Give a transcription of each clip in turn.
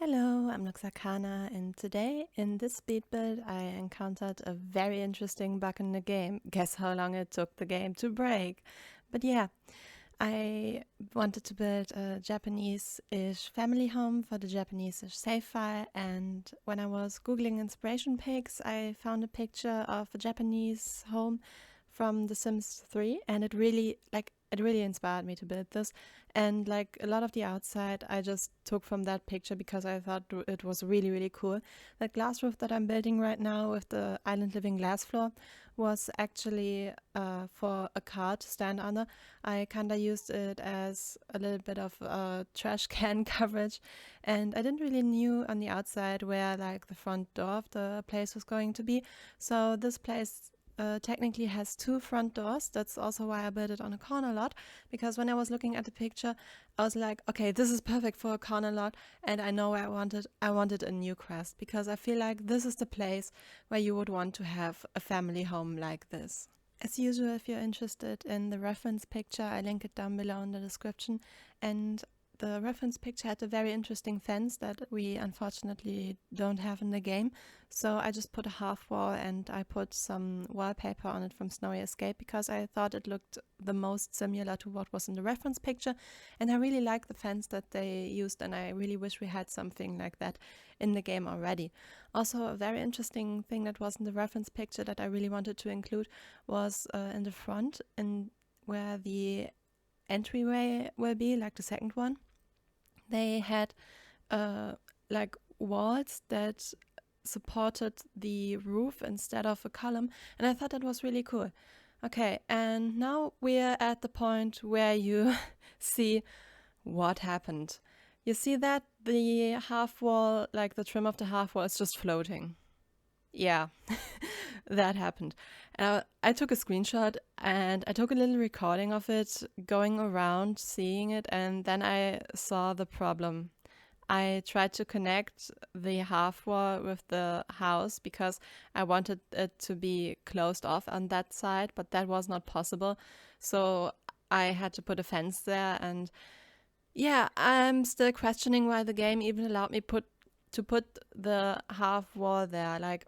Hello, I'm Luxarkana, and today in this speed build I encountered a very interesting bug in the game. Guess how long it took the game to break? But yeah, I wanted to build a Japanese-ish family home for the Japanese-ish save file, and when I was googling inspiration pics, I found a picture of a Japanese home from The Sims 3, and it really inspired me to build this. And like a lot of the outside, I just took from that picture because I thought it was really, really cool. That glass roof that I'm building right now with the island living glass floor was actually for a car to stand under. I kind of used it as a little bit of trash can coverage, and I didn't really knew on the outside where like the front door of the place was going to be. So this place technically has two front doors. That's also why I built it on a corner lot, because when I was looking at the picture, I was like, okay, this is perfect for a corner lot, and I know where I wanted. I wanted a new crest because I feel like this is the place where you would want to have a family home like this. As usual, if you're interested in the reference picture, I link it down below in the description. And the reference picture had a very interesting fence that we unfortunately don't have in the game. So I just put a half wall and I put some wallpaper on it from Snowy Escape because I thought it looked the most similar to what was in the reference picture. And I really like the fence that they used, and I really wish we had something like that in the game already. Also, a very interesting thing that was in the reference picture that I really wanted to include was in the front, and where the entryway will be, like the second one. They had like walls that supported the roof instead of a column, and I thought that was really cool. Okay, and now we're at the point where you see what happened. You see that the half wall, like the trim of the half wall, is just floating. Yeah, that happened. I took a screenshot and I took a little recording of it, going around, seeing it, and then I saw the problem. I tried to connect the half wall with the house because I wanted it to be closed off on that side, but that was not possible. So I had to put a fence there, and yeah, I'm still questioning why the game even allowed me to put the half wall there. Like,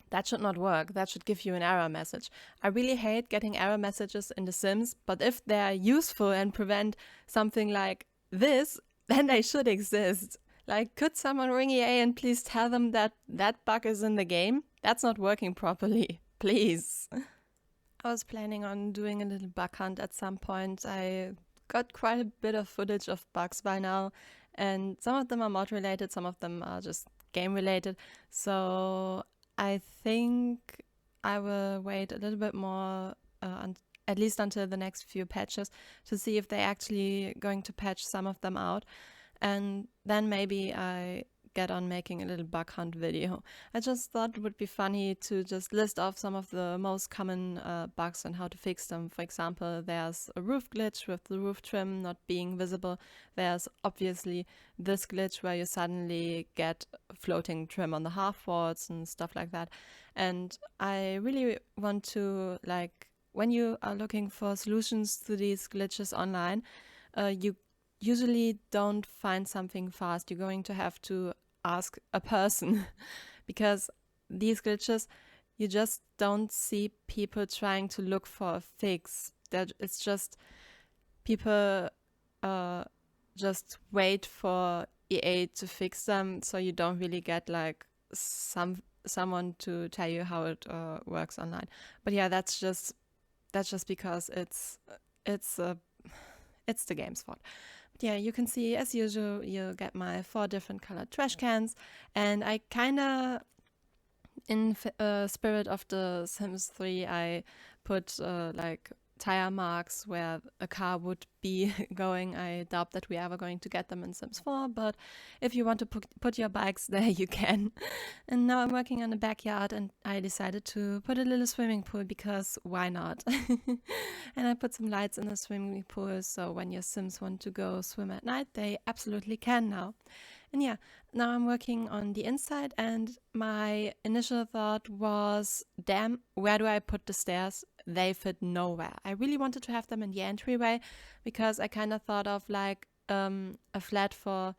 that should not work. That should give you an error message. I really hate getting error messages in The Sims, but if they're useful and prevent something like this, then they should exist. Like, could someone ring EA and please tell them that that bug is in the game? That's not working properly. Please. I was planning on doing a little bug hunt at some point. I got quite a bit of footage of bugs by now, and some of them are mod related, some of them are just game related. So I think I will wait a little bit more, at least until the next few patches, to see if they're actually going to patch some of them out. And then maybe I get on making a little bug hunt video. I just thought it would be funny to just list off some of the most common bugs and how to fix them. For example, there's a roof glitch with the roof trim not being visible. There's obviously this glitch where you suddenly get floating trim on the half walls and stuff like that. And I really want to, like, when you are looking for solutions to these glitches online, you usually don't find something fast. You're going to have to ask a person because these glitches, you just don't see people trying to look for a fix. That it's just people just wait for EA to fix them, so you don't really get like someone to tell you how it works online. But yeah, that's just because it's the game's fault. But yeah, you can see, as usual, you get my 4 different colored trash cans, and I kind of, in spirit of the Sims 3, I put like tire marks where a car would be going. I doubt that we're ever going to get them in Sims 4, but if you want to put your bikes there, you can. And now I'm working on the backyard, and I decided to put a little swimming pool because why not? And I put some lights in the swimming pool, so when your Sims want to go swim at night, they absolutely can now. And yeah, now I'm working on the inside, and my initial thought was, damn, where do I put the stairs? They fit nowhere. I really wanted to have them in the entryway because I kind of thought of like a flat for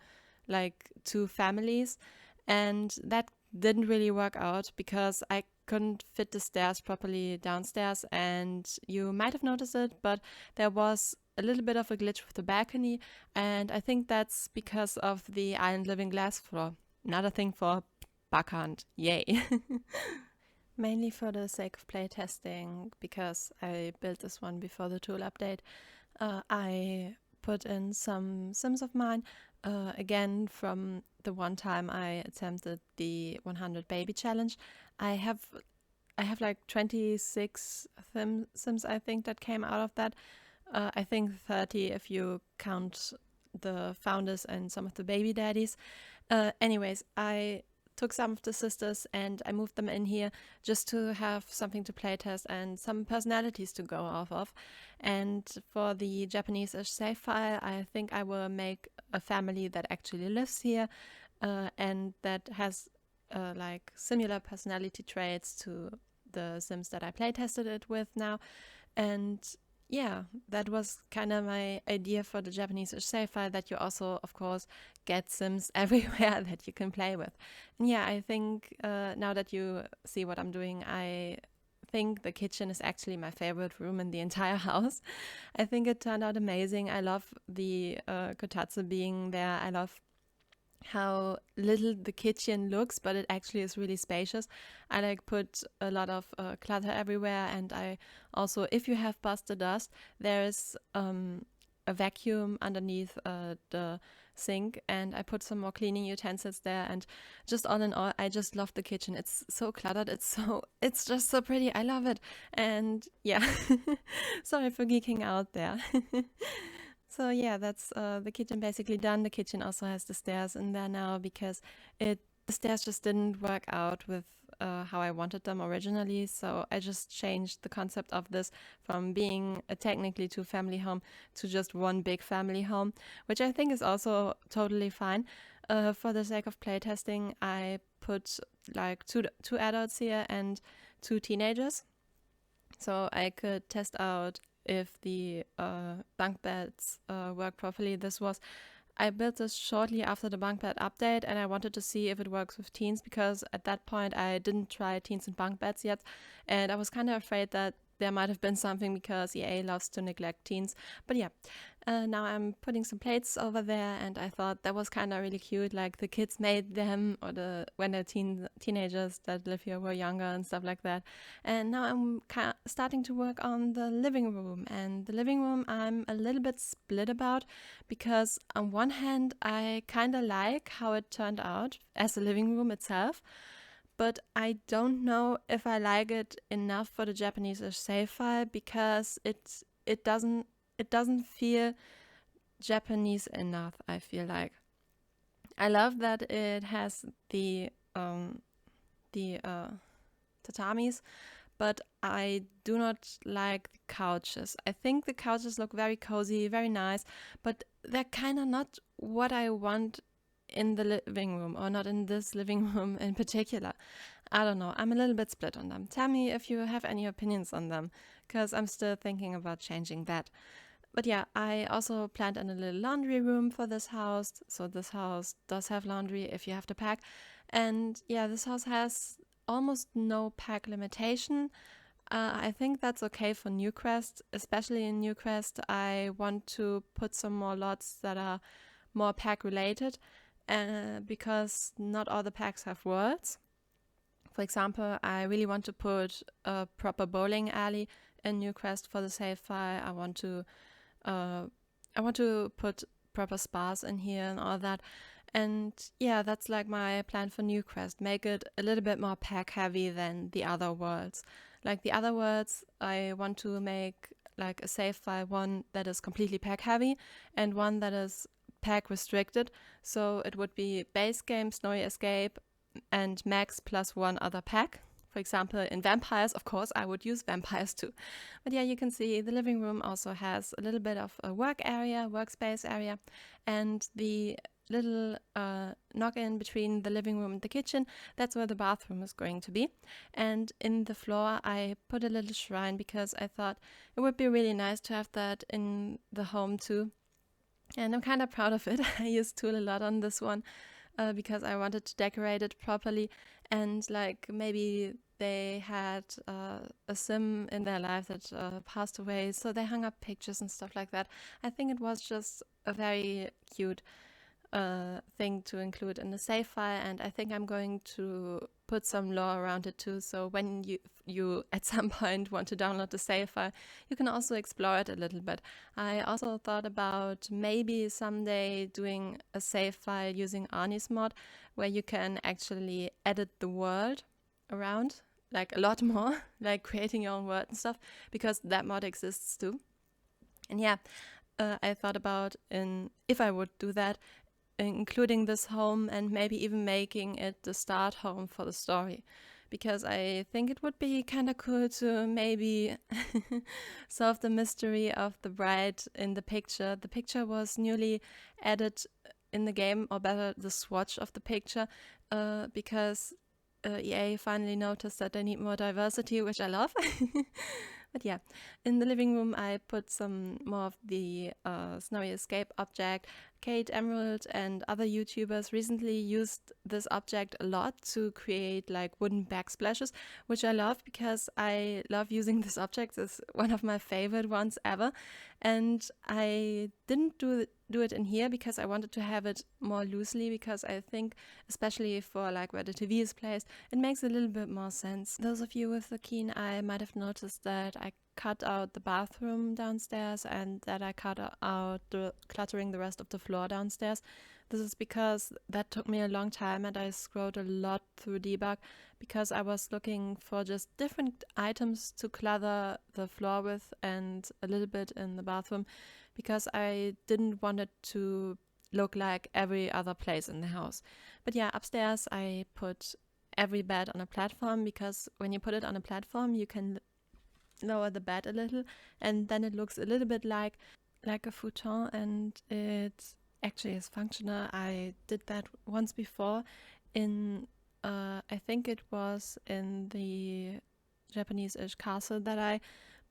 like 2 families, and that didn't really work out because I couldn't fit the stairs properly downstairs, and you might have noticed it, but there was a little bit of a glitch with the balcony, and I think that's because of the island living glass floor. Another thing for Backhand, yay. Mainly for the sake of playtesting, because I built this one before the tool update. I put in some Sims of mine, again from the one time I attempted the 100 baby challenge. I have like 26 Sims, I think, that came out of that. I think 30 if you count the founders and some of the baby daddies. Anyways, I took some of the sisters and I moved them in here just to have something to playtest and some personalities to go off of. And for the Japanese-ish save file, I think I will make a family that actually lives here and that has like similar personality traits to the Sims that I playtested it with now. And yeah, that was kind of my idea for the Japanese-ish save file, that you also, of course, get Sims everywhere that you can play with. And yeah, I think now that you see what I'm doing, I think the kitchen is actually my favorite room in the entire house. I think it turned out amazing. I love the kotatsu being there. I love how little the kitchen looks, but it actually is really spacious. I like put a lot of clutter everywhere, and I also, if you have busted dust, there's a vacuum underneath the sink, and I put some more cleaning utensils there, and just all in all, I just love the kitchen. It's so cluttered, it's just so pretty. I love it. And yeah, sorry for geeking out there. So yeah, that's the kitchen basically done. The kitchen also has the stairs in there now because the stairs just didn't work out with how I wanted them originally. So I just changed the concept of this from being a technically 2-family home to just one big family home, which I think is also totally fine. For the sake of playtesting, I put like two adults here and 2 teenagers, so I could test out if the bunk beds work properly. I built this shortly after the bunk bed update, and I wanted to see if it works with teens, because at that point I didn't try teens and bunk beds yet, and I was kind of afraid that there might have been something because EA loves to neglect teens. But yeah, now I'm putting some plates over there, and I thought that was kind of really cute. Like the kids made them, or when the teenagers that live here were younger and stuff like that. And now I'm starting to work on the living room. And the living room I'm a little bit split about, because on one hand I kind of like how it turned out as a living room itself, but I don't know if I like it enough for the Japanese-ish save file, because it doesn't feel Japanese enough. I feel like I love that it has the tatamis, but I do not like the couches. I think the couches look very cozy, very nice, but they're kind of not what I want in the living room, or not in this living room in particular. I don't know. I'm a little bit split on them. Tell me if you have any opinions on them, because I'm still thinking about changing that. But yeah, I also planned in a little laundry room for this house. So this house does have laundry if you have to pack. And yeah, this house has almost no pack limitation. I think that's okay for Newcrest, especially in Newcrest. I want to put some more lots that are more pack related, because not all the packs have worlds. For example, I really want to put a proper bowling alley in Newcrest for the save file. I want to put proper spas in here and all that. And yeah, that's like my plan for Newcrest. Make it a little bit more pack heavy than the other worlds. Like the other worlds, I want to make like a save file, one that is completely pack heavy and one that is pack restricted. So it would be base game, Snowy Escape, and max plus one other pack. For example, in vampires, of course, I would use vampires too. But yeah, you can see the living room also has a little bit of a workspace area, and the little knock-in between the living room and the kitchen, that's where the bathroom is going to be. And in the floor, I put a little shrine because I thought it would be really nice to have that in the home too. And I'm kind of proud of it. I used Tool a lot on this one because I wanted to decorate it properly, and like maybe they had a sim in their life that passed away, so they hung up pictures and stuff like that. I think it was just a very cute thing to include in the save file, and I think I'm going to put some lore around it too, so when you at some point want to download the save file, you can also explore it a little bit. I also thought about maybe someday doing a save file using Arnie's mod, where you can actually edit the world around like a lot more, like creating your own world and stuff, because that mod exists too. And yeah, I thought about if I would do that, including this home and maybe even making it the start home for the story, because I think it would be kind of cool to maybe solve the mystery of the bride in the picture. The picture was newly added in the game, or better, the swatch of the picture, because EA finally noticed that they need more diversity, which I love. But yeah, in the living room, I put some more of the Snowy Escape object. Kate Emerald and other YouTubers recently used this object a lot to create like wooden backsplashes, which I love because I love using this object. It's one of my favorite ones ever. And I didn't do it in here because I wanted to have it more loosely, because I think, especially for like where the TV is placed, it makes a little bit more sense. Those of you with a keen eye might have noticed that I cut out the bathroom downstairs and that I cut out cluttering the rest of the floor downstairs. This is because that took me a long time and I scrolled a lot through debug, because I was looking for just different items to clutter the floor with and a little bit in the bathroom, because I didn't want it to look like every other place in the house. But yeah, upstairs I put every bed on a platform, because when you put it on a platform you can lower the bed a little, and then it looks a little bit like a futon, and it actually is functional. I did that once before in I think it was in the Japanese-ish castle that I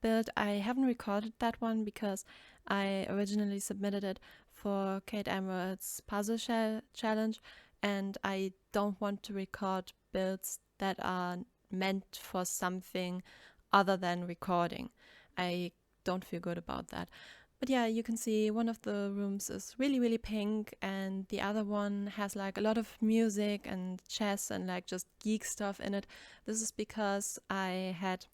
built. I haven't recorded that one because I originally submitted it for Kate Emerald's puzzle shell challenge, and I don't want to record builds that are meant for something other than recording. I don't feel good about that. But yeah, you can see one of the rooms is really, really pink, and the other one has like a lot of music and chess and like just geek stuff in it. This is because I had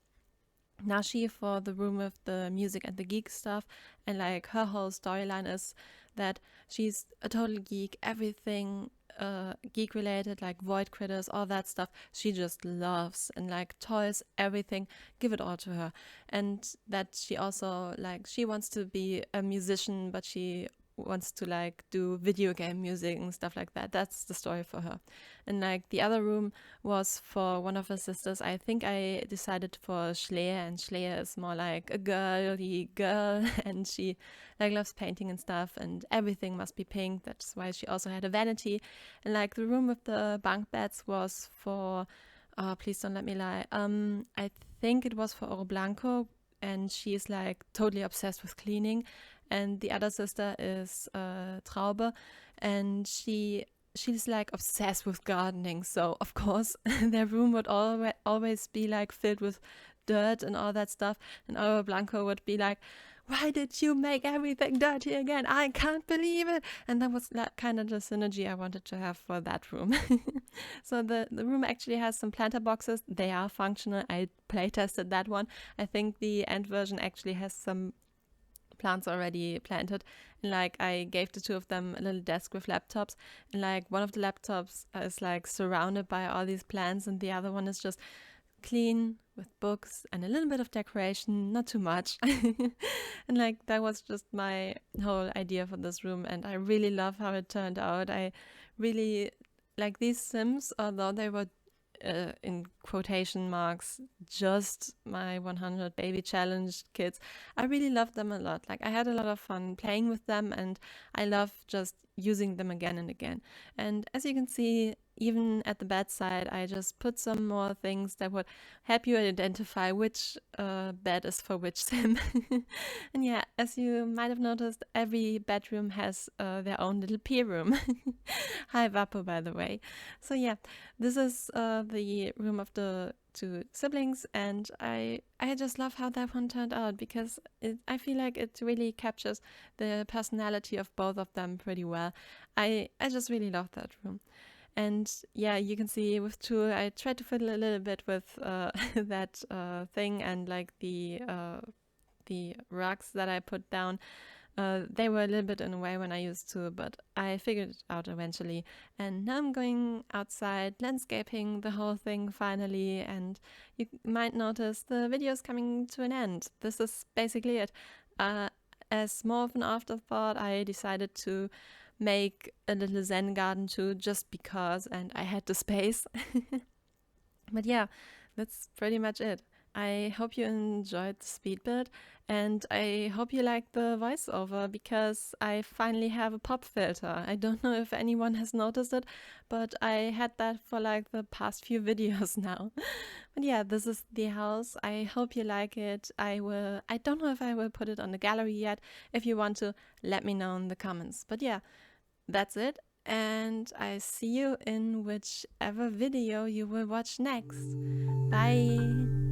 Nashi for the room with the music and the geek stuff, and like her whole storyline is that she's a total geek. Everything geek related, like void critters, all that stuff, she just loves, and like toys, everything, give it all to her. And that she also like, she wants to be a musician, but she wants to like do video game music and stuff like that. That's the story for her. And like the other room was for one of her sisters. I think I decided for Schleer, and Schleer is more like a girly girl and she like loves painting and stuff, and everything must be pink. That's why she also had a vanity. And like the room with the bunk beds was for please don't let me lie, I think it was for Oro Blanco, and she's like totally obsessed with cleaning. And the other sister is Traube, and she's like obsessed with gardening. So of course their room would always be like filled with dirt and all that stuff. And Oro Blanco would be like, "Why did you make everything dirty again? I can't believe it." And that was like kind of the synergy I wanted to have for that room. So the room actually has some planter boxes. They are functional. I play tested that one. I think the end version actually has some plants already planted, and like I gave the two of them a little desk with laptops, and like one of the laptops is like surrounded by all these plants, and the other one is just clean with books and a little bit of decoration, not too much. And like that was just my whole idea for this room, and I really love how it turned out. I really like these Sims, although they were in quotation marks, just my 100 baby challenge kids. I really love them a lot. Like I had a lot of fun playing with them, and I love just using them again and again. And as you can see, even at the bedside, I just put some more things that would help you identify which bed is for which sim. And yeah, as you might have noticed, every bedroom has their own little peer room. Hi, Vapo, by the way. So yeah, this is the room of the two siblings, and I just love how that one turned out because I feel like it really captures the personality of both of them pretty well. I just really love that room. And yeah, you can see with Tool, I tried to fiddle a little bit with that thing and like the rugs that I put down. They were a little bit in the way when I used to, but I figured it out eventually. And now I'm going outside, landscaping the whole thing finally. And you might notice the video is coming to an end. This is basically it. As more of an afterthought, I decided to make a little Zen garden too, just because, and I had the space. But yeah, that's pretty much it. I hope you enjoyed the speed build, and I hope you like the voiceover because I finally have a pop filter. I don't know if anyone has noticed it, but I had that for like the past few videos now. But yeah, this is the house. I hope you like it. I don't know if I will put it on the gallery yet. If you want to, let me know in the comments. But yeah, that's it. And I see you in whichever video you will watch next. Bye!